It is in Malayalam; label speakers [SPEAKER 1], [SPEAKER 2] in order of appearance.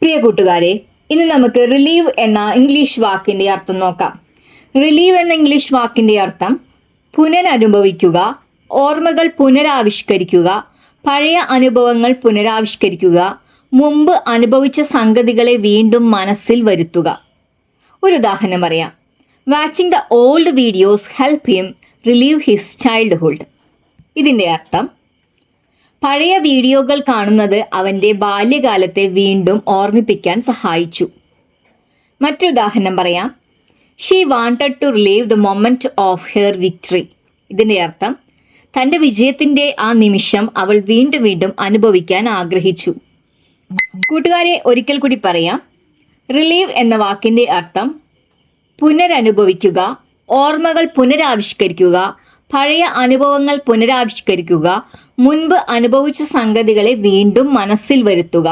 [SPEAKER 1] പ്രിയ കൂട്ടുകാരെ, ഇന്ന് നമുക്ക് റിലീവ് എന്ന ഇംഗ്ലീഷ് വാക്കിന്റെ അർത്ഥം നോക്കാം. റിലീവ് എന്ന ഇംഗ്ലീഷ് വാക്കിന്റെ അർത്ഥം പുനരനുഭവിക്കുക, ഓർമ്മകൾ പുനരാവിഷ്കരിക്കുക, പഴയ അനുഭവങ്ങൾ പുനരാവിഷ്കരിക്കുക, മുമ്പ് അനുഭവിച്ച സംഗതികളെ വീണ്ടും മനസ്സിൽ വരുത്തുക. ഒരു ഉദാഹരണം പറയാം. Watching the old videos help him relieve his childhood. ഇതിന്റെ അർത്ഥം പഴയ വീഡിയോകൾ കാണുന്നത് അവന്റെ ബാല്യകാലത്തെ വീണ്ടും ഓർമ്മിപ്പിക്കാൻ സഹായിച്ചു. മറ്റൊരു ഉദാഹരണം പറയാം. She wanted to relive the moment of her victory. ഇതിന്റെ അർത്ഥം തന്റെ വിജയത്തിന്റെ ആ നിമിഷം അവൾ വീണ്ടും വീണ്ടും അനുഭവിക്കാൻ ആഗ്രഹിച്ചു. കൂട്ടുകാരെ, ഒരിക്കൽ കൂടി പറയാം. റിലീവ് എന്ന വാക്കിന്റെ അർത്ഥം പുനരനുഭവിക്കുക, ഓർമ്മകൾ പുനരാവിഷ്കരിക്കുക, പഴയ അനുഭവങ്ങൾ പുനരാവിഷ്കരിക്കുക, മുൻപ് അനുഭവിച്ച സംഗതികളെ വീണ്ടും മനസ്സിൽ വരുത്തുക.